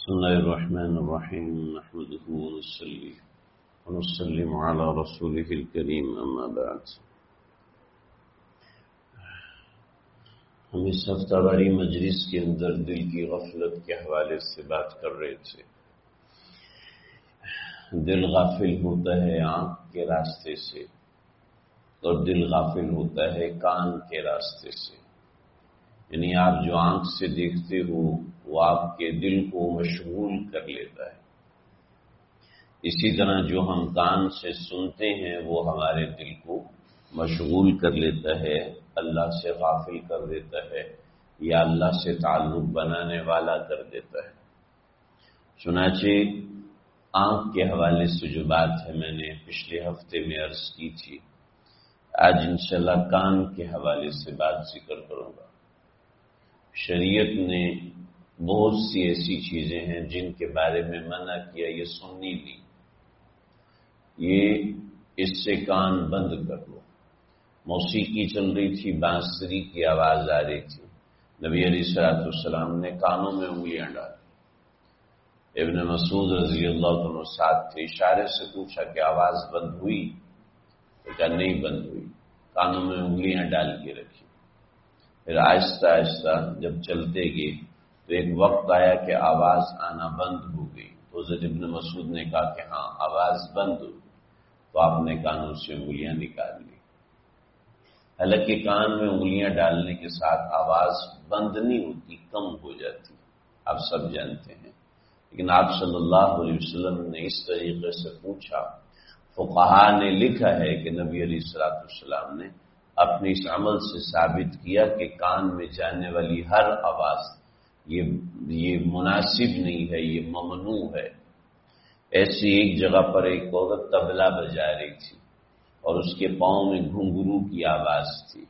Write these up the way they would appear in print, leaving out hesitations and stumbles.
بسم الله الرحمن الرحيم نحمده ونسلم على رسوله الكريم اما بعد. ہم اس ہفتہ واری مجلس کے اندر دل کی غفلت کے حوالے سے بات کر رہے تھے. دل غافل ہوتا ہے آنکھ کے راستے سے اور دل غافل ہوتا ہے کان کے راستے سے. یعنی آپ جو آنکھ سے دیکھتے ہو وہ آپ کے دل کو مشغول کر لیتا ہے. اسی طرح جو ہم کان سے سنتے ہیں وہ ہمارے دل کو مشغول کر لیتا ہے، اللہ سے غافل کر دیتا ہے یا اللہ سے تعلق بنانے والا کر دیتا ہے. چنانچہ آنکھ کے حوالے سے جو بات ہے میں نے پچھلے ہفتے میں عرض کی تھی، آج انشاءاللہ کان کے حوالے سے بات ذکر کروں گا. شریعت نے بہت سی ایسی چیزیں ہیں جن کے بارے میں منع کیا، یہ سننی نہیں، یہ اس سے کان بند کر لو. موسیقی چل رہی تھی، بانسری کی آواز آ رہی تھی، نبی علیہ السلام نے کانوں میں انگلیاں ڈالی. ابن مسعود رضی اللہ عنہ ساتھ تھے، اشارے سے پوچھا کہ آواز بند ہوئی؟ تو کہا نہیں بند ہوئی. کانوں میں انگلیاں ڈال کے رکھی. پھر آہستہ آہستہ جب چلتے گئے تو ایک وقت آیا کہ آواز آنا بند ہو گئی. تو حضرت ابن مسعود نے کہا کہ ہاں آواز بند ہو، تو آپ نے کانوں سے انگلیاں نکال لی. حالانکہ کان میں انگلیاں ڈالنے کے ساتھ آواز بند نہیں ہوتی، کم ہو جاتی، آپ سب جانتے ہیں. لیکن آپ صلی اللہ علیہ وسلم نے اس طریقے سے پوچھا. فقہاء نے لکھا ہے کہ نبی علیہ السلام نے اپنے اس عمل سے ثابت کیا کہ کان میں جانے والی ہر آواز یہ مناسب نہیں ہے، یہ ممنوع ہے. ایسی ایک جگہ پر ایک عورت طبلہ بجا رہی تھی اور اس کے پاؤں میں گھنگرو کی آواز تھی.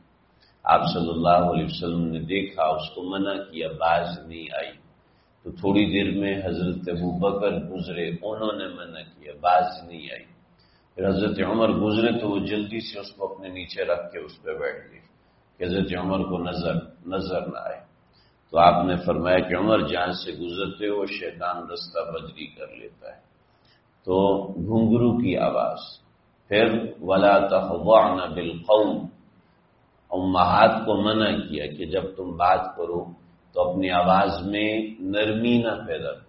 آپ صلی اللہ علیہ وسلم نے دیکھا، اس کو منع کیا، باز نہیں آئی. تو تھوڑی دیر میں حضرت ابوبکر گزرے، انہوں نے منع کیا، باز نہیں آئی. پھر حضرت عمر گزرے تو وہ جلدی سے اس کو اپنے نیچے رکھ کے اس پہ بیٹھ گئی کہ حضرت عمر کو نظر نہ آئے. تو آپ نے فرمایا کہ عمر جہاں سے گزرتے ہو شیطان رستہ بدری کر لیتا ہے. تو گھنگرو کی آواز. پھر وَلَا تَخْضَعْنَ بِالْقَوْلِ، امہات کو منع کیا کہ جب تم بات کرو تو اپنی آواز میں نرمی نہ پیدا کرو.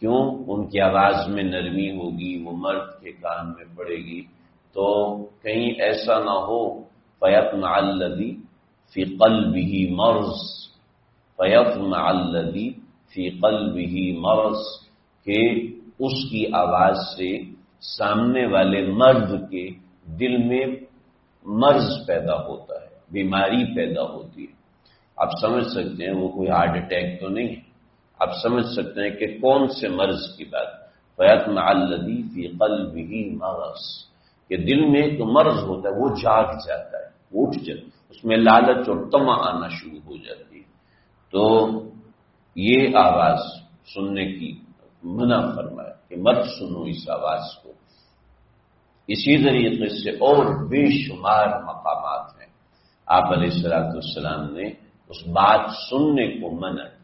کیوں؟ ان کی آواز میں نرمی ہوگی، وہ مرد کے کان میں پڑے گی تو کہیں ایسا نہ ہو فَيَطْمَعَ الَّذِي فِي قَلْبِهِ مَرْضٌ، فَيَطْمَعَ الَّذِي فِي قَلْبِهِ مَرْضٌ، کہ اس کی آواز سے سامنے والے مرد کے دل میں مرض پیدا ہوتا ہے، بیماری پیدا ہوتی ہے. آپ سمجھ سکتے ہیں وہ کوئی ہارٹ اٹیک تو نہیں ہے، آپ سمجھ سکتے ہیں کہ کون سے مرض کی بات. فَيَطْمَعَ الَّذِي فِي قَلْبِهِ مَرْضٌ، کہ دل میں ایک مرض ہوتا ہے، وہ جاگ جاتا ہے، وہ اٹھ جاتا ہے، اس میں لالچ اور طمع آنا شروع ہو جاتی ہے. تو یہ آواز سننے کی منع فرمایا کہ مت سنو اس آواز کو. اسی طریقے سے اور بے شمار مقامات ہیں آپ علیہ السلام نے اس بات سننے کو منع کی.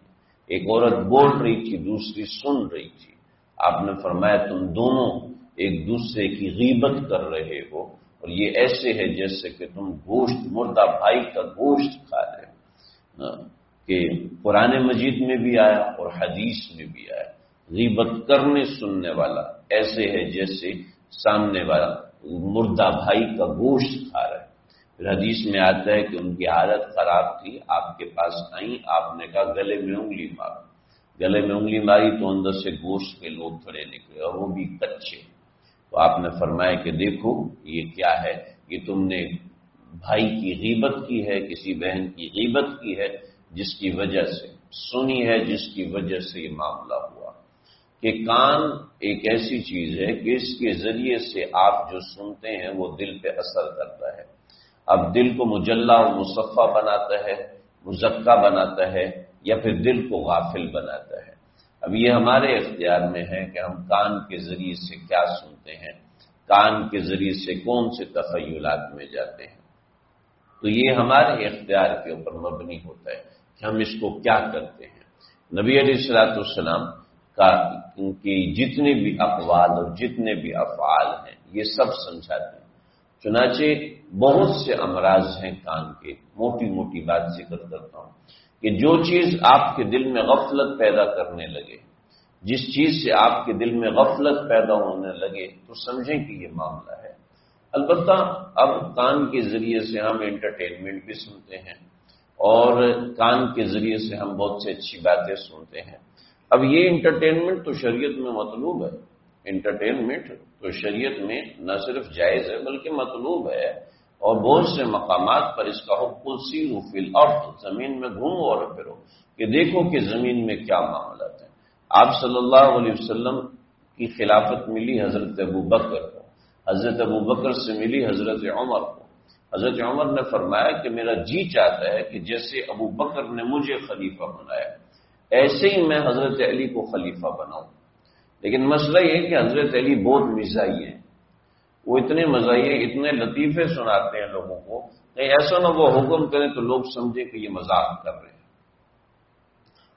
ایک عورت بول رہی تھی، دوسری سن رہی تھی. آپ نے فرمایا تم دونوں ایک دوسرے کی غیبت کر رہے ہو اور یہ ایسے ہے جیسے کہ تم گوشت، مردہ بھائی کا گوشت کھا رہے ہو. کہ قرآن مجید میں بھی آیا اور حدیث میں بھی آیا، غیبت کرنے سننے والا ایسے ہے جیسے سامنے والا مردہ بھائی کا گوشت کھا رہا ہے. پھر حدیث میں آتا ہے کہ ان کی حالت خراب تھی، آپ کے پاس آئیں، آپ نے کہا گلے میں انگلی مارو. گلے میں انگلی ماری تو اندر سے گوشت کے لوگ کھڑے نکلے اور وہ بھی کچے. تو آپ نے فرمایا کہ دیکھو یہ کیا ہے، یہ تم نے بھائی کی غیبت کی ہے، کسی بہن کی غیبت کی ہے، جس کی وجہ سے سنی ہے، جس کی وجہ سے یہ معاملہ ہوا. کہ کان ایک ایسی چیز ہے کہ اس کے ذریعے سے آپ جو سنتے ہیں وہ دل پہ اثر کرتا ہے. اب دل کو مجلہ و مصفہ بناتا ہے، مزکہ بناتا ہے، یا پھر دل کو غافل بناتا ہے. اب یہ ہمارے اختیار میں ہے کہ ہم کان کے ذریعے سے کیا سنتے ہیں، کان کے ذریعے سے کون سے تخیلات میں جاتے ہیں. تو یہ ہمارے اختیار کے اوپر مبنی ہوتا ہے کہ ہم اس کو کیا کرتے ہیں. نبی علیہ السلام کا کی جتنے بھی اقوال اور جتنے بھی افعال ہیں یہ سب سمجھاتے ہیں۔ چنانچہ بہت سے امراض ہیں کان کے، موٹی موٹی بات ذکر کرتا ہوں کہ جو چیز آپ کے دل میں غفلت پیدا کرنے لگے، جس چیز سے آپ کے دل میں غفلت پیدا ہونے لگے تو سمجھیں کہ یہ معاملہ ہے۔ البتہ اب کان کے ذریعے سے ہم انٹرٹینمنٹ بھی سنتے ہیں اور کان کے ذریعے سے ہم بہت سے اچھی باتیں سنتے ہیں۔ اب یہ انٹرٹینمنٹ تو شریعت میں مطلوب ہے، انٹرٹینمنٹ تو شریعت میں نہ صرف جائز ہے بلکہ مطلوب ہے، اور بہت سے مقامات پر اس کا حکم سیروا فی الارض، زمین میں گھومو اور پھرو کہ دیکھو کہ زمین میں کیا معاملات ہیں۔ آپ صلی اللہ علیہ وسلم کی خلافت ملی حضرت ابوبکر کو، حضرت ابوبکر سے ملی حضرت عمر کو۔ حضرت عمر نے فرمایا کہ میرا جی چاہتا ہے کہ جیسے ابوبکر نے مجھے خلیفہ بنایا ایسے ہی میں حضرت علی کو خلیفہ بناؤں، لیکن مسئلہ یہ کہ حضرت علی بہت مزاحیہ ہیں، وہ اتنے مزاحیہ، اتنے لطیفے سناتے ہیں لوگوں کو، کہیں ایسا نہ وہ حکم کریں تو لوگ سمجھیں کہ یہ مذاق کر رہے ہیں۔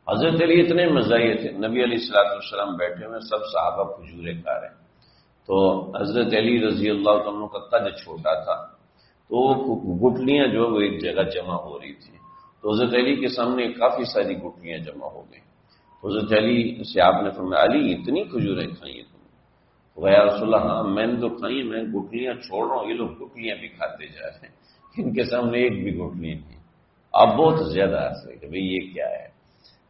حضرت علی اتنے مزاحیہ تھے، نبی علیہ السلام بیٹھے ہوئے، سب صحابہ کھجورے کھا رہے ہیں، تو حضرت علی رضی اللہ عنہ کا قد چھوٹا تھا، تو گٹلیاں جو وہ ایک جگہ جمع ہو رہی تھی، تو حضرت علی کے سامنے کافی ساری گٹلیاں جمع ہو گئیں۔ حضرت علی سے آپ نے فرمایا علی اتنی کھجوریں کھائی ہیں تم نے؟ تو یا رسول اللہ ہاں میں نے تو کھائی، میں گٹلیاں چھوڑ رہا ہوں، یہ لوگ گٹلیاں بھی کھاتے جا رہے ہیں، ان کے سامنے ایک بھی گٹلی نہیں۔ اب بہت زیادہ ہنسے کہ بھئی یہ کیا ہے۔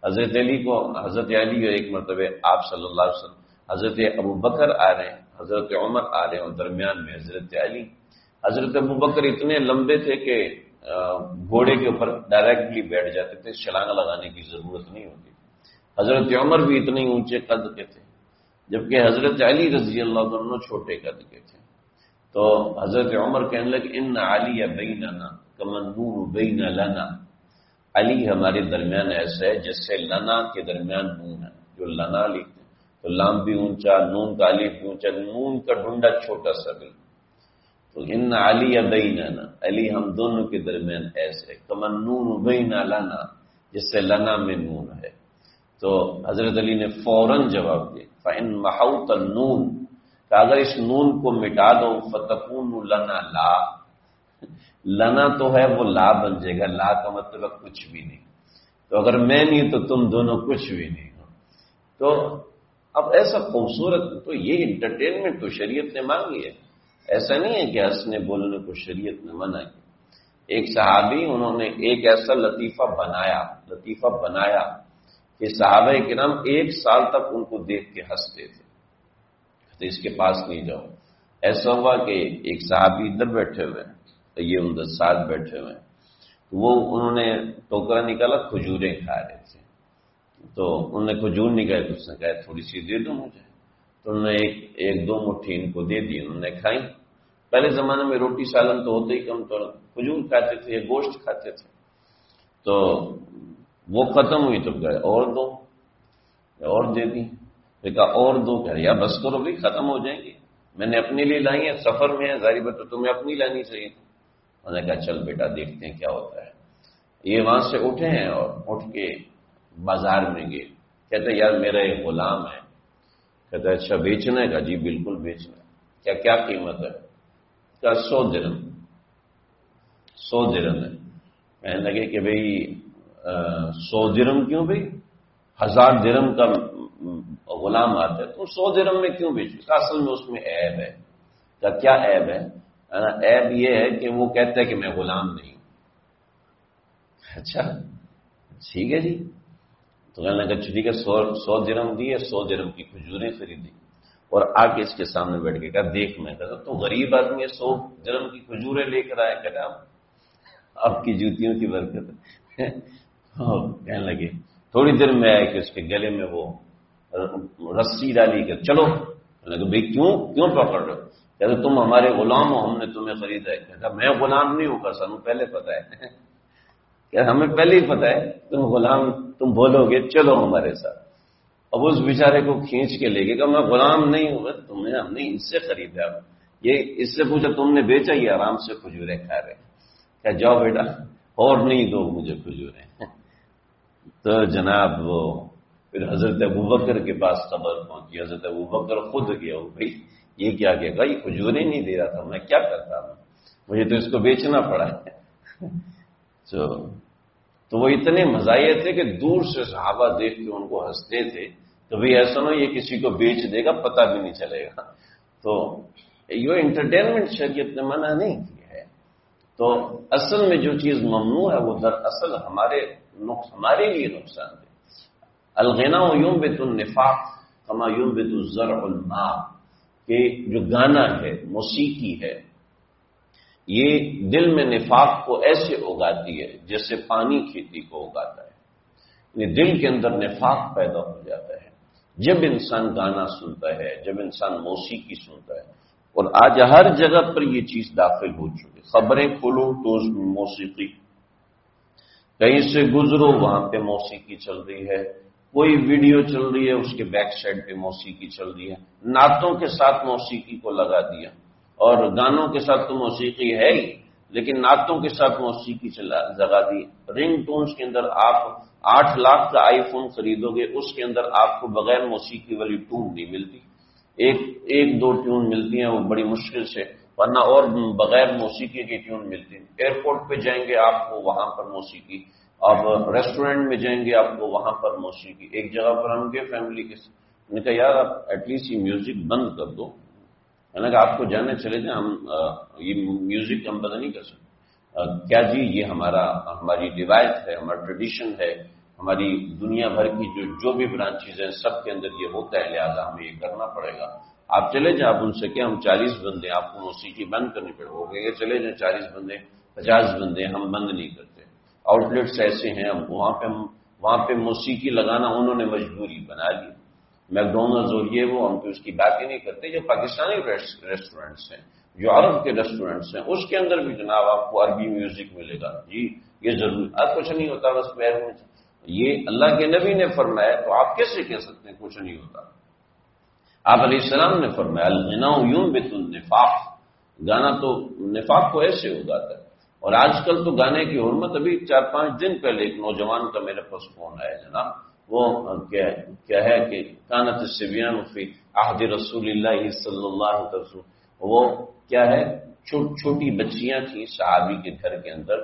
حضرت علی اور ایک مرتبہ آپ صلی اللہ علیہ وسلم، حضرت ابوبکر آ رہے ہیں، حضرت عمر آ رہے ہیں اور درمیان میں حضرت علی۔ حضرت ابوبکر اتنے لمبے تھے کہ گھوڑے کے اوپر ڈائریکٹلی بیٹھ جاتے تھے، چھلانگ لگانے کی ضرورت نہیں ہوتی۔ حضرت عمر بھی اتنے اونچے قد کے تھے، جبکہ حضرت علی رضی اللہ عنہ چھوٹے قد کے تھے۔ تو حضرت عمر کہنے لگے ان علی بیننا کما النور بین لنا، علی ہمارے درمیان ایسا ہے جیسے لنا کے درمیان نون ہے، جو لنا لکھتے ہیں تو لام بھی اونچا، نون کا الف بھی اونچا، نون کا ڈنڈا چھوٹا سا بھی، تو ان علی بیننا، علی ہم دونوں کے درمیان ایسے کما النور بین لنا، جس سے لنا میں نون ہے۔ تو حضرت علی نے فوراً جواب دیا فَإِن مَحَوْتَ النون، کہ اگر اس نون کو مٹا دو فَتَكُونُ لَنَا لا، لنا تو ہے وہ لا بن جائے گا، لا کا مطلب ہے کچھ بھی نہیں، تو اگر میں نہیں تو تم دونوں کچھ بھی نہیں ہو۔ تو اب ایسا خوبصورت، تو یہ انٹرٹینمنٹ تو شریعت نے مانگی ہے، ایسا نہیں ہے کہ ہنسنے بولنے کو شریعت نے منع کیا۔ ایک صحابی انہوں نے ایک ایسا لطیفہ بنایا کہ صحابہ کرام 1 سال تک ان کو دیکھ کے ہنستے تھے، تو اس کے پاس نہیں جاؤ۔ ایسا ہوا کہ ایک صحابی ادھر بیٹھے ہوئے ہیں، یہ ادھر ساتھ بیٹھے ہوئے ہیں، وہ انہوں نے ٹوکرا نکالا، کھجوریں کھا رہے تھے، تو انہوں نے کھجور نکالی تو اس نے کہا تھوڑی سی دے دو مجھے، تو انہوں نے ایک دو مٹھی ان کو دے دی، انہوں نے کھائی۔ پہلے زمانے میں روٹی سالن تو ہوتے ہی کم، تو کھجور کھاتے تھے یا گوشت کھاتے تھے، تو وہ ختم ہوئی تو کہا اور دو، اور دے دی، پھر کہا اور دو، کہہ یا بس کرو بھائی ختم ہو جائیں گے، میں نے اپنے لیے لائی ہیں، سفر میں ہے ظاہر بات، تو تمہیں اپنی لانی چاہیے تھی۔ انہوں نے کہا چل بیٹا دیکھتے ہیں کیا ہوتا ہے۔ یہ وہاں سے اٹھے ہیں اور اٹھ کے بازار میں گئے، کہتے یار میرا ایک غلام ہے، کہتا اچھا بیچنا ہے؟ کہا جی بالکل بیچنا ہے۔ کیا قیمت ہے؟ کہا 100 درہم۔ 100 درہم ہے۔ کہنے لگے کہ بھئی 100 درہم کیوں بھئی، 1000 درہم کا غلام آتا ہے، تو 100 درہم میں کیوں بیچو؟ اصل میں اس میں عیب ہے۔ کیا عیب ہے؟ عیب یہ ہے کہ وہ کہتا ہے کہ میں غلام نہیں ہوں۔ اچھا ٹھیک ہے جی، تو کہنے لگا ٹھیک ہے 100 درہم دیے، 100 درہم کی کھجوریں خریدی اور آ کے اس کے سامنے بیٹھ کے کہا دیکھ، میں کہتا تو غریب آدمی 100 درہم کی کھجوریں لے کر آئے، کہتا آپ کی جوتیوں کی برکت ہے۔ کہنے لگے تھوڑی دیر میں آئے کہ اس کے گلے میں وہ رسی ڈالی کہ چلو۔ کہنے لگے بھائی کیوں پکڑ رہے ہو؟ کہتے تم ہمارے غلام ہو، ہم نے تمہیں خریدا ہے۔ کہتا میں غلام نہیں ہوں، سانو پہلے پتا ہے، کہ ہمیں پہلے ہی پتا ہے تم غلام، تم بولو گے چلو ہمارے ساتھ۔ اب اس بیچارے کو کھینچ کے لے گئے کہ میں غلام نہیں ہوں، ہم نے اس سے خریدا، یہ اس سے پوچھا تم نے بیچا؟ یہ آرام سے کھجوریں کھا رہے ہیں۔ کہ جاؤ بیٹا اور نہیں دو مجھے کھجوریں۔ تو جناب وہ پھر حضرت ابوبکر کے پاس خبر پہنچی، حضرت ابوبکر خود گیا، بھائی یہ کیا کہا، یہ کھجوریں نہیں دے رہا تھا، میں کیا کرتا ہوں، مجھے تو اس کو بیچنا پڑا ہے۔ تو وہ اتنے مزاحیہ تھے کہ دور سے صحابہ دیکھ کے ان کو ہنستے تھے، کبھی ایسا نہ یہ کسی کو بیچ دے گا پتہ بھی نہیں چلے گا۔ تو یہ انٹرٹینمنٹ شریعت نے منع نہیں کی ہے۔ تو اصل میں جو چیز ممنوع ہے وہ دراصل ہمارے لیے نقصان دہ۔ الغنا ينبت النفاق كما ينبت الزرع الماء، کہ جو گانا ہے، موسیقی ہے، یہ دل میں نفاق کو ایسے اگاتی ہے جیسے پانی کھیتی کو اگاتا ہے، یعنی دل کے اندر نفاق پیدا ہو جاتا ہے جب انسان گانا سنتا ہے، جب انسان موسیقی سنتا ہے۔ اور آج ہر جگہ پر یہ چیز داخل ہو چکی، خبریں کھولو تو اس میں موسیقی، کہیں سے گزرو وہاں پہ موسیقی چل رہی ہے، کوئی ویڈیو چل رہی ہے اس کے بیک سائڈ پہ موسیقی چل رہی ہے، نعتوں کے ساتھ موسیقی کو لگا دیا، اور گانوں کے ساتھ تو موسیقی ہے ہی لیکن نعتوں کے ساتھ موسیقی لگا دی۔ رنگ ٹونز کے اندر آپ 8 لاکھ کا آئی فون خریدو گے، اس کے اندر آپ کو بغیر موسیقی والی ٹون نہیں ملتی، ایک دو ٹیون ملتی ہیں وہ بڑی مشکل سے، ورنہ اور بغیر موسیقی کی ٹیون ملتی ہیں۔ ایئرپورٹ پہ جائیں گے آپ کو وہاں پر موسیقی، اب ریسٹورینٹ میں جائیں گے آپ کو وہاں پر موسیقی۔ ایک جگہ پر ہم گئے فیملی کے ساتھ، میں نے کہا یار آپ ایٹ لیسٹ یہ میوزک بند کر دو، میں نے کہا آپ کو جانے چلے جائیں، ہم یہ میوزک ہم بند نہیں کر سکتے۔ کیا جی یہ ہماری روایت ہے، ہمارا ٹریڈیشن ہے، ہماری دنیا بھر کی جو بھی برانچیز ہیں سب کے اندر یہ ہوتا ہے، لہٰذا ہمیں یہ کرنا پڑے گا۔ آپ چلے جائیں، آپ ان سے کہ ہم 40 بندے، آپ کو موسیقی بند کرنی پڑے، ہو گئے چلے جائیں 40 بندے 50 بندے، ہم بند نہیں کرتے۔ آؤٹ لیٹس ایسے ہیں وہاں پہ موسیقی لگانا انہوں نے مجبوری بنا لی، میکڈونلڈز اور یہ وہ، ہم تو اس کی بات ہی نہیں کرتے۔ جو پاکستانی ریسٹورینٹس ہیں، جو عرب کے ریسٹورینٹس ہیں، اس کے اندر بھی جناب آپ کو عربی میوزک ملے گا، جی یہ ضرور، اب کچھ نہیں ہوتا بس پیر میں، یہ اللہ کے نبی نے فرمایا تو آپ کیسے کہہ سکتے ہیں کچھ نہیں ہوتا؟ آپ علیہ السلام نے فرمایا الغنا ينبت النفاق، گانا تو نفاق کو ایسے اگاتا ہے۔ اور آج کل تو گانے کی حرمت، ابھی 4-5 دن پہلے ایک نوجوان کا میرے پاس فون آیا جناب، وہ کیا ہے کہ کانت الصبیان فی عہد رسول اللہ صلی اللہ علیہ وسلم، وہ کیا ہے چھوٹی بچیاں تھیں صحابی کے گھر کے اندر،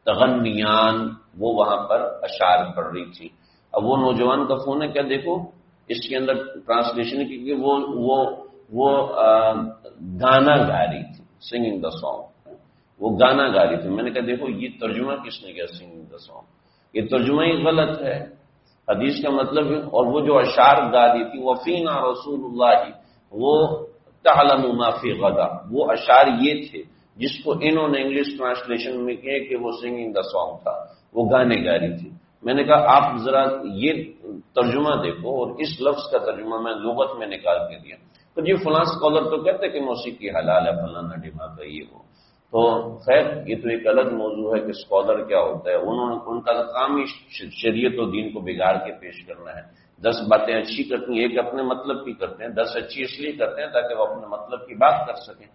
تغنیان، وہ وہاں پر اشعار پڑھ رہی تھی۔ اب وہ نوجوان کا فون ہے، کیا دیکھو اس کے اندر ٹرانسلیشن کی کہ وہ گانا گا رہی تھی، سنگنگ دا سانگ، وہ گانا گا رہی تھی۔ میں نے کہا دیکھو یہ ترجمہ کس نے کیا سنگنگ دا سانگ، یہ ترجمہ ہی غلط ہے، حدیث کا مطلب ہے۔ اور وہ جو اشعار گا رہی تھی، وفینا رسول اللہ، وہ تعلم ما فی غدا، وہ اشعار یہ تھے جس کو انہوں نے انگلش ٹرانسلیشن میں کہے کہ وہ سنگنگ دا سانگ تھا، وہ گانے گا رہی تھی۔ میں نے کہا آپ ذرا یہ ترجمہ دیکھو، اور اس لفظ کا ترجمہ میں لغت میں نکال کے دیا، تو جی فلاں اسکالر تو کہتے کہ موسیقی حلال ہے، فلانا ڈماغ ہے یہ وہ۔ تو خیر یہ تو ایک الگ موضوع ہے کہ اسکالر کیا ہوتا ہے، ان کا کام ہی شریعت و دین کو بگاڑ کے پیش کرنا ہے۔ 10 باتیں اچھی کرتی ہیں، ایک اپنے مطلب کی کرتے ہیں، 10 اچھی اس لیے کرتے ہیں تاکہ وہ اپنے مطلب کی بات کر سکیں۔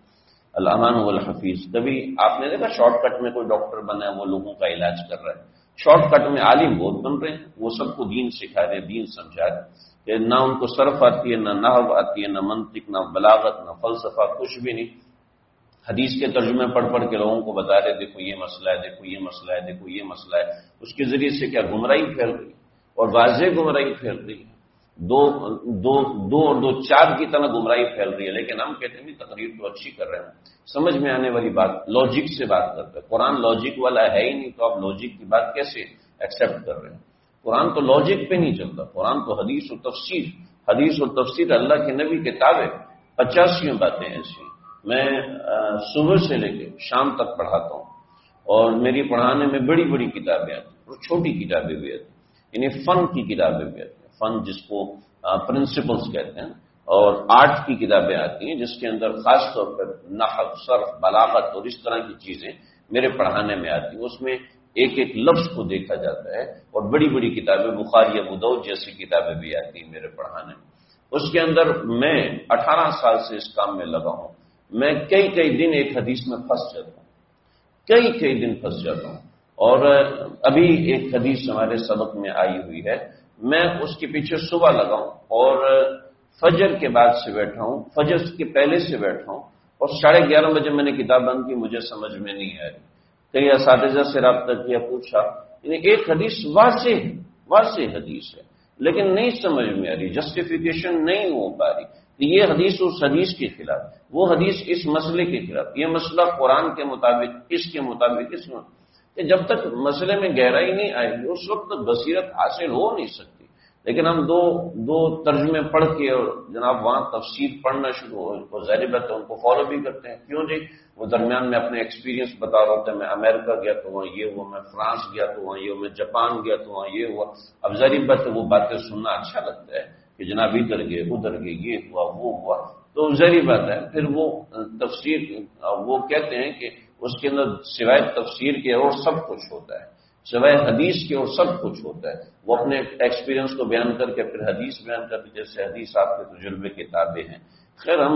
الامان والحفیظ، کبھی آپ نے دیکھا شارٹ کٹ میں کوئی ڈاکٹر بنا ہے، وہ لوگوں کا علاج کر رہا ہے، شارٹ کٹ میں عالم بہت بن رہے ہیں، وہ سب کو دین سکھا رہے ہیں، دین سمجھا رہے ہیں، کہ نہ ان کو صرف آتی ہے، نہ نحو آتی ہے، نہ منطق، نہ بلاغت، نہ فلسفہ، کچھ بھی نہیں، حدیث کے ترجمے پڑھ کے لوگوں کو بتا رہے دیکھو یہ مسئلہ ہے، دیکھو یہ مسئلہ ہے، دیکھو یہ مسئلہ ہے۔ اس کے ذریعے سے کیا گمراہی پھیل رہی ہے، اور واضح گمراہی پھیل رہی ہے، دو اور دو چار کی طرح گمراہی پھیل رہی ہے۔ لیکن ہم کہتے ہیں تقریر تو اچھی کر رہے ہیں، سمجھ میں آنے والی بات، لاجک سے بات کرتے ہیں، قرآن لاجک والا ہے ہی نہیں، تو آپ لاجک کی بات کیسے ایکسپٹ کر رہے ہیں؟ قرآن تو لاجک پہ نہیں چلتا، قرآن تو حدیث و تفسیر اللہ کے نبی کتابیں 85 باتیں ایسی۔ میں صبح سے لے کے شام تک پڑھاتا ہوں، اور میری پڑھانے میں بڑی بڑی کتابیں آتی ہیں اور چھوٹی کتابیں بھی آتی ہیں، یعنی فن کی کتابیں بھی آتی ہیں، فن جس کو پرنسپلز کہتے ہیں، اور آرٹ کی کتابیں آتی ہیں جس کے اندر خاص طور پر نحو، صرف، بلاغت اور اس طرح کی چیزیں میرے پڑھانے میں آتی ہیں۔ اس میں ایک ایک لفظ کو دیکھا جاتا ہے، اور بڑی بڑی کتابیں بخاری، ابو داؤد جیسی کتابیں بھی آتی ہیں میرے پڑھانے میں۔ اس کے اندر میں 18 سال سے اس کام میں لگا ہوں، میں کئی دن ایک حدیث میں پھنس جاتا ہوں، کئی دن پھنس جاتا ہوں۔ اور ابھی ایک حدیث ہمارے سبق میں آئی ہوئی ہے میں اس کے پیچھے صبح لگاؤں اور فجر کے بعد سے بیٹھا ہوں، فجر کے پہلے سے بیٹھا ہوں، اور 11:30 بجے میں نے کتاب بند کی، مجھے سمجھ میں نہیں آ رہی، کئی اساتذہ سے رابطہ کیا، پوچھا، یعنی ایک حدیث واضح حدیث ہے لیکن نہیں سمجھ میں آ رہی، جسٹیفیکیشن نہیں ہو پا رہی، یہ حدیث اس حدیث کے خلاف، وہ حدیث اس مسئلے کے خلاف، یہ مسئلہ قرآن کے مطابق، اس کے مطابق، اس میں کہ جب تک مسئلے میں گہرائی نہیں آئے گی اس وقت تک بصیرت حاصل ہو نہیں سکتی۔ لیکن ہم دو ترجمے پڑھ کے اور جناب وہاں تفسیر پڑھنا شروع ہو، ظاہر بات ہے ان کو فالو بھی کرتے ہیں، کیوں جی وہ درمیان میں اپنے ایکسپیرینس بتا رہا ہوتا ہے، میں امریکہ گیا تو وہاں یہ ہوا، میں فرانس گیا تو وہاں یہ ہوا، میں جاپان گیا تو وہاں یہ ہوا۔ اب ظاہر بات ہے وہ باتیں سننا اچھا لگتا ہے کہ جناب ادھر گئے یہ ہوا وہ ہوا، تو ظاہر بات ہے پھر وہ تفسیر، وہ کہتے ہیں کہ اس کے اندر سوائے تفسیر کے اور سب کچھ ہوتا ہے، سوائے حدیث کے اور سب کچھ ہوتا ہے، وہ اپنے ایکسپیرینس کو بیان کر کے پھر حدیث بیان کرتے، جیسے حدیث آپ کے تجربے کتابیں ہیں۔ خیر ہم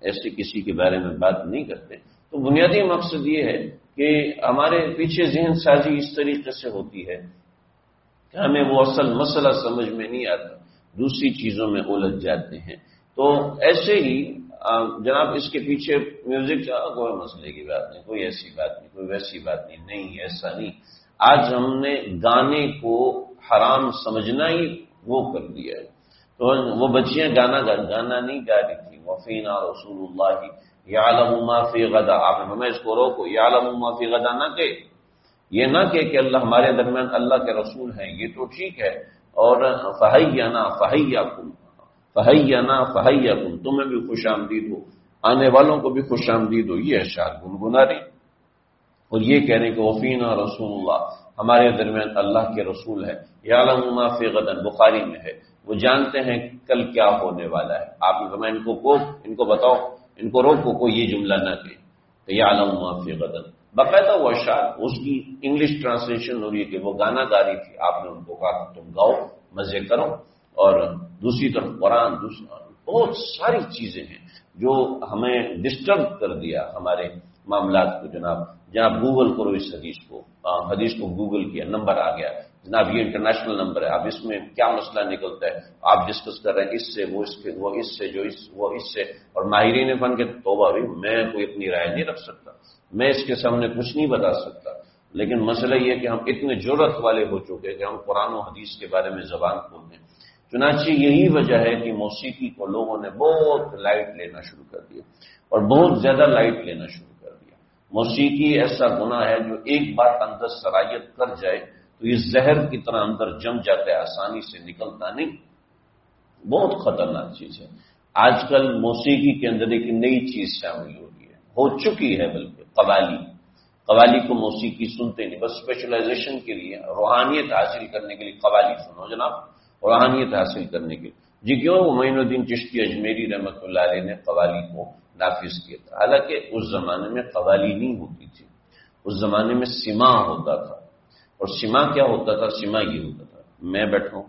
ایسے کسی کے بارے میں بات نہیں کرتے، تو بنیادی مقصد یہ ہے کہ ہمارے پیچھے ذہن سازی اس طریقے سے ہوتی ہے کہ ہمیں وہ اصل مسئلہ سمجھ میں نہیں آتا، دوسری چیزوں میں الجھ جاتے ہیں۔ تو ایسے ہی جناب اس کے پیچھے میوزک کوئی مسئلے کی بات نہیں، کوئی ایسی بات نہیں، کوئی ویسی بات نہیں ایسا نہیں۔ آج ہم نے گانے کو حرام سمجھنا ہی وہ کر دیا ہے، تو وہ بچیاں گانا نہیں گا رہی تھی، وفینا رسول اللہ یعلم ما فی غدا، آپ نے ہمیں اس کو روکو، یعلم ما فی غدا نہ کہ یہ نہ کہ اللہ ہمارے درمیان اللہ کے رسول ہیں، یہ تو ٹھیک ہے، اور فحینا تمہیں بھی خوش آمدید ہو، آنے والوں کو بھی خوش آمدید ہو، یہ اشعار گنگنا رہی اور یہ کہہ رہے کہ وفینا رسول اللہ، ہمارے درمیان اللہ کے رسول ہے، یعلم ما فی غدن، بخاری میں ہے، وہ جانتے ہیں کل کیا ہونے والا ہے۔ آپ نے فرمایا ان کو بتاؤ، ان کو روکو کوئی یہ جملہ نہ کہ یعلم ما فی غدن، باقاعدہ وہ اشعار، اس کی انگلش ٹرانسلیشن ہو رہی ہے کہ وہ گانا گا رہی تھی، آپ نے ان کو کہا کہ تم گاؤ، مزے کرو، اور دوسری طرف قرآن، بہت ساری چیزیں ہیں جو ہمیں ڈسٹرب کر دیا ہمارے معاملات کو۔ جناب گوگل کرو اس حدیث کو گوگل کیا، نمبر آ گیا، جناب یہ انٹرنیشنل نمبر ہے، اب اس میں کیا مسئلہ نکلتا ہے، آپ ڈسکس کر رہے ہیں اس سے وہ اس سے، اور ماہرین فن کے توبہ بھی، میں کوئی اپنی رائے نہیں رکھ سکتا، میں اس کے سامنے کچھ نہیں بتا سکتا، لیکن مسئلہ یہ کہ ہم اتنے جرأت والے ہو چکے کہ ہم قرآن و حدیث کے بارے میں زبان کھولیں۔ چنانچہ یہی وجہ ہے کہ موسیقی کو لوگوں نے بہت لائٹ لینا شروع کر دیا، اور بہت زیادہ لائٹ لینا شروع کر دیا۔ موسیقی ایسا گناہ ہے جو ایک بار اندر سرایت کر جائے تو یہ زہر کی طرح اندر جم جاتا ہے، آسانی سے نکلتا نہیں، بہت خطرناک چیز ہے۔ آج کل موسیقی کے اندر ایک نئی چیز شامل ہو رہی ہے، ہو چکی ہے، بلکہ قوالی کو موسیقی سنتے نہیں، بس اسپیشلائزیشن کے لیے، روحانیت حاصل کرنے کے لیے قوالی سنو جناب، روحانیت حاصل کرنے کے لیے۔ جی کیوں؟ معین الدین چشتی اجمیری رحمۃ اللہ علیہ نے قوالی کو نافذ کیا تھا، حالانکہ اس زمانے میں قوالی نہیں ہوتی تھی، اس زمانے میں سماع ہوتا تھا، اور سماع کیا ہوتا تھا؟ سماع یہ ہوتا تھا، میں بیٹھوں،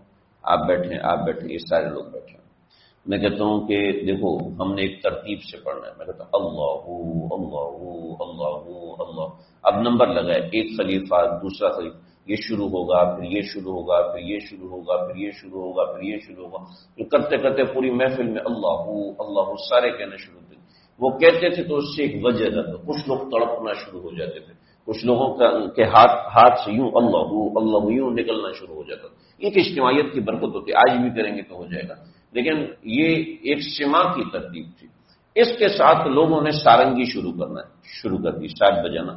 آپ بیٹھیں، یہ سارے لوگ بیٹھے، میں کہتا ہوں کہ دیکھو ہم نے ایک ترتیب سے پڑھنا ہے، میں کہتا ہوں اللہ اللہ اللہ اللہ، اب نمبر لگائے، ایک خلیفہ، دوسرا خلیفہ، یہ شروع ہوگا، پھر یہ شروع ہوگا، پھر یہ شروع ہوگا، پھر یہ شروع ہوگا، پھر یہ شروع ہوگا، پھر کرتے کرتے پوری محفل میں اللہ اللہ سارے کہنا شروع ہوتے۔ وہ کہتے تھے تو اس سے ایک وجہ تھا، کچھ لوگ تڑپنا شروع ہو جاتے تھے، کچھ لوگوں کے ہاتھ سے یوں اللہ اللہ یوں نکلنا شروع ہو جاتا تھا۔ ایک اجتماعیت کی برکت ہوتی ہے، آج بھی کریں گے تو ہو جائے گا، لیکن یہ ایک سماع کی ترتیب تھی۔ اس کے ساتھ لوگوں نے سارنگی شروع کر دی، ساز بجانا،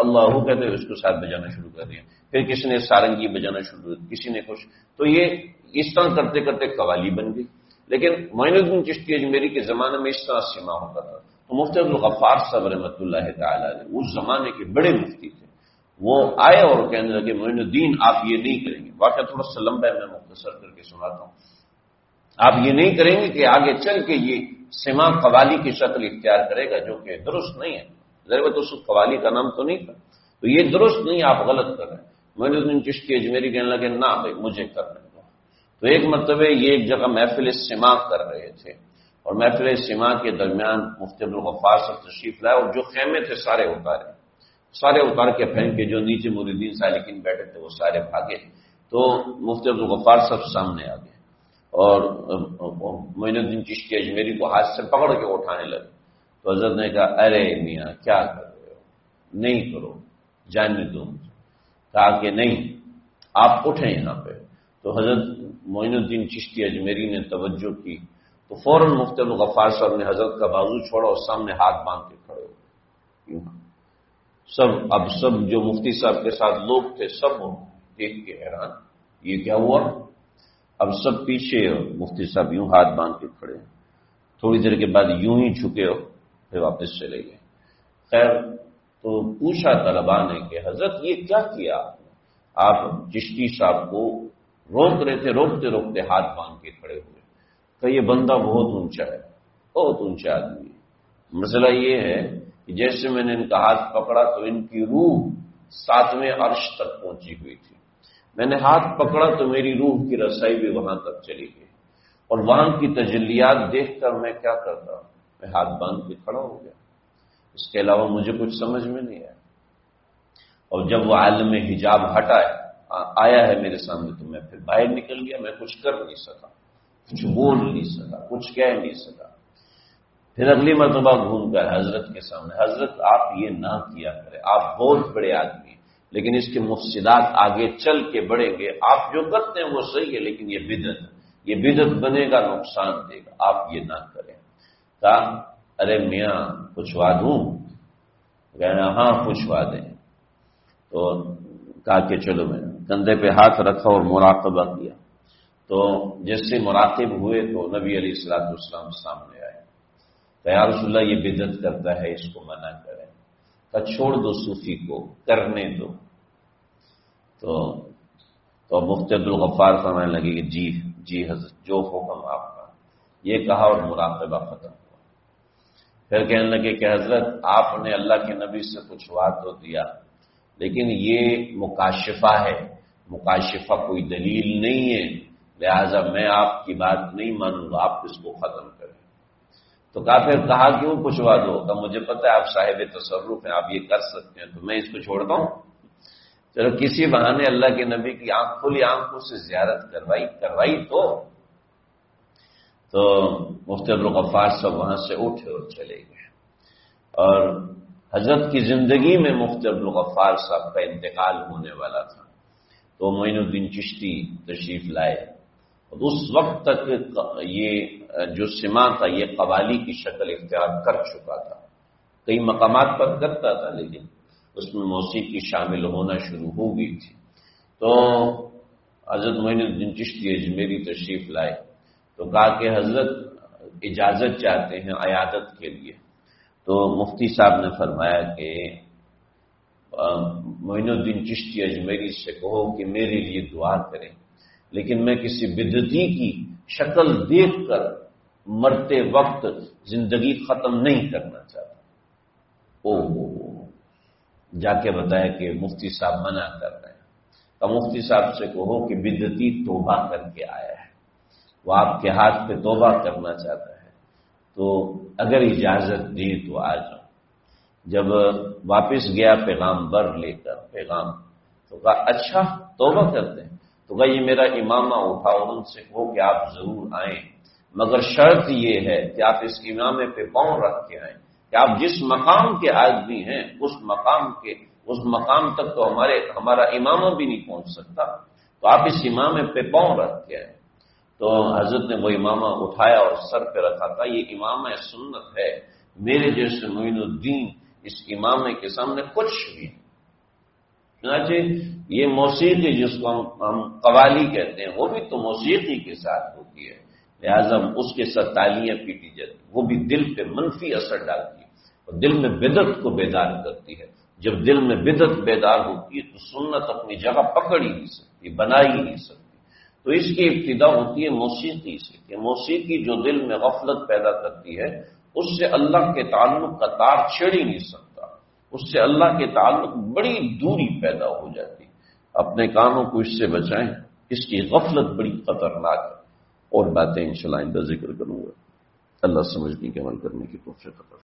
اللہ کہتے ہیں اس کو ساز بجانا شروع کر دیا، پھر کسی نے سارنگی بجانا شروع کر دی، کسی نے کچھ، تو یہ اس طرح کرتے کرتے قوالی بن گئی۔ لیکن معین الدین چشتی اجمیری کے زمانے میں اس طرح سماع ہوتا تھا، تو مفتی عبدالغفار صاحب رحمۃ اللہ تعالی علیہ اس زمانے کے بڑے مفتی تھے، وہ آئے اور کہنے لگے معین الدین آپ یہ نہیں کریں گے، واقعہ تھوڑا سا لمبا ہے، میں مختصر کر کے سناتا ہوں، آپ یہ نہیں کریں گے کہ آگے چل کے یہ سماع قوالی کی شکل اختیار کرے گا، جو کہ درست نہیں ہے، ضرورت اس قوالی کا نام تو نہیں تھا، تو یہ درست نہیں، آپ غلط کر رہے ہیں۔ معین الدین چشتی اجمیری کہنے لگے نہ بھائی مجھے کرنے دو۔ تو ایک مرتبہ یہ ایک جگہ محفل سماع کر رہے تھے، اور محفل سماع کے درمیان مفتی عبدالغفار صاحب تشریف لائے، اور جو خیمے تھے سارے اتار کے پھینک کے، جو نیچے مریدین سالکین بیٹھے تھے وہ سارے بھاگے۔ تو مفتی عبدالغفار صاحب سامنے آ گئے اور معین الدین چشتی اجمیری کو ہاتھ سے پکڑ کے اٹھانے لگے. تو حضرت نے کہا ارے میاں کیا کر رہے ہو، نہیں کرو، جانے دو. کہا کہ نہیں آپ اٹھیں یہاں پہ. تو حضرت معین الدین چشتی اجمیری نے توجہ کی تو فوراً مفتی عبدالغفار صاحب نے حضرت کا بازو چھوڑا اور سامنے ہاتھ باندھ کے کھڑے ہو. سب جو مفتی صاحب کے ساتھ لوگ تھے سب دیکھ کے حیران، یہ کیا ہوا؟ اب سب پیچھے مفتی صاحب یوں ہاتھ باندھ کے کھڑے ہیں. تھوڑی دیر کے بعد یوں ہی جھکے ہو پھر واپس چلے گئے. خیر تو پوچھا طلبا نے کہ حضرت یہ کیا کیا آپ چشتی صاحب کو روک رہے تھے، روکتے روکتے ہاتھ باندھ کے کھڑے ہوئے. کہ یہ بندہ بہت اونچا ہے، بہت اونچا آدمی ہے. مسئلہ یہ ہے کہ جیسے میں نے ان کا ہاتھ پکڑا تو ان کی روح 7ویں عرش تک پہنچی ہوئی تھی. میں نے ہاتھ پکڑا تو میری روح کی رسائی بھی وہاں تک چلی گئی اور وہاں کی تجلیات دیکھ کر میں کیا کرتا، میں ہاتھ باندھ کے کھڑا ہو گیا. اس کے علاوہ مجھے کچھ سمجھ میں نہیں آیا. اور جب وہ عالم حجاب آیا ہے میرے سامنے تو میں پھر باہر نکل گیا. میں کچھ کر نہیں سکا، کچھ بول نہیں سکا، کچھ کہہ نہیں سکا. پھر اگلی مرتبہ گھوم کر حضرت کے سامنے، حضرت آپ یہ نہ کیا کریں، آپ بہت بڑے آدمی ہیں لیکن اس کے مفسدات آگے چل کے بڑھیں گے. آپ جو کرتے ہیں وہ صحیح ہے لیکن یہ بدعت ہے، یہ بدعت بنے گا، نقصان دے گا، آپ یہ نہ کریں. کہا ارے میاں پوچھوا دوں؟ کہنا ہاں پوچھوا دیں. تو کہا کہ چلو. میں کندھے پہ ہاتھ رکھا اور مراقبہ کیا. تو جیسے مراقب ہوئے تو نبی علیہ الصلوۃ والسلام سامنے آئے. کہ یا رسول اللہ یہ بدعت کرتا ہے، اس کو منع کریں. کہ چھوڑ دو، صوفی کو کرنے دو. تو مفتی عبدالغفار فرمانے لگے کہ جی حضرت جو حکم آپ کا. یہ کہا اور مراقبہ ختم ہوا. پھر کہنے لگے کہ حضرت آپ نے اللہ کے نبی سے پوچھوا تو دیا لیکن یہ مکاشفہ ہے، مکاشفہ کوئی دلیل نہیں ہے، لہذا میں آپ کی بات نہیں مانوں گا، آپ اس کو ختم کریں. تو پھر کہا کیوں پوچھوا دو؟ کہ مجھے پتہ ہے آپ صاحب تصرف ہیں، آپ یہ کر سکتے ہیں، تو میں اس کو چھوڑتا ہوں. چلو کسی بہانے اللہ کے نبی کی کھلی آنکھوں سے زیارت کروائی تو مفتی عبدالغفار صاحب وہاں سے اٹھے اور چلے گئے. اور حضرت کی زندگی میں مفتی عبدالغفار صاحب کا انتقال ہونے والا تھا تو معین الدین چشتی تشریف لائے. اس وقت تک یہ جو سما تھا یہ قوالی کی شکل اختیار کر چکا تھا. کئی مقامات پر کرتا تھا لیکن اس میں موسیقی شامل ہونا شروع ہو گئی تھی. تو حضرت معین الدین چشتی اجمیری تشریف لائے تو کہا کہ حضرت اجازت چاہتے ہیں عیادت کے لیے. تو مفتی صاحب نے فرمایا کہ معین الدین چشتی اجمیری سے کہو کہ میرے لیے دعا کریں لیکن میں کسی بدعتی کی شکل دیکھ کر مرتے وقت زندگی ختم نہیں کرنا چاہتا. جا کے بتایا کہ مفتی صاحب منع کر رہے ہیں. تو مفتی صاحب سے کہو کہ بدعتی توبہ کر کے آیا ہے، وہ آپ کے ہاتھ پہ توبہ کرنا چاہتا ہے، تو اگر اجازت دی تو آ جاؤ. جب واپس گیا پیغامبر لے کر پیغام تو کہا اچھا توبہ کرتے ہیں. تو کہا یہ میرا امامہ اٹھا اور ان سے کہو کہ آپ ضرور آئیں مگر شرط یہ ہے کہ آپ اس امامے پہ پاؤں رکھ کے آئیں کہ آپ جس مقام کے آدمی ہیں اس مقام تک تو ہمارا امامہ بھی نہیں پہنچ سکتا، تو آپ اس امامے پہ پاؤں رکھ کے آئیں. تو حضرت نے وہ امامہ اٹھایا اور سر پہ رکھا تھا. یہ امامہ سنت ہے، میرے جیسے معین الدین اس امامے کے سامنے کچھ بھی نہیں. چنانچہ یہ موسیقی جس کو ہم قوالی کہتے ہیں وہ بھی تو موسیقی کے ساتھ ہوتی ہے، لہذا اس کے ساتھ تالیاں پیٹی جاتی، وہ بھی دل پہ منفی اثر ڈالتی ہے اور دل میں بدعت کو بیدار کرتی ہے. جب دل میں بدعت بیدار ہوتی ہے تو سنت اپنی جگہ پکڑ ہی نہیں سکتی، بنا ہی نہیں سکتی. تو اس کی ابتدا ہوتی ہے موسیقی سے کہ موسیقی جو دل میں غفلت پیدا کرتی ہے اس سے اللہ کے تعلق کا تار چھیڑ ہی نہیں سکتا، اس سے اللہ کے تعلق بڑی دوری پیدا ہو جاتی. اپنے کانوں کو اس سے بچائیں، اس کی غفلت بڑی خطرناک ہے. اور باتیں انشاءاللہ آئندہ ذکر کروں گا. اللہ سمجھنے کے عمل کرنے کی توفیق عطا فرمائے.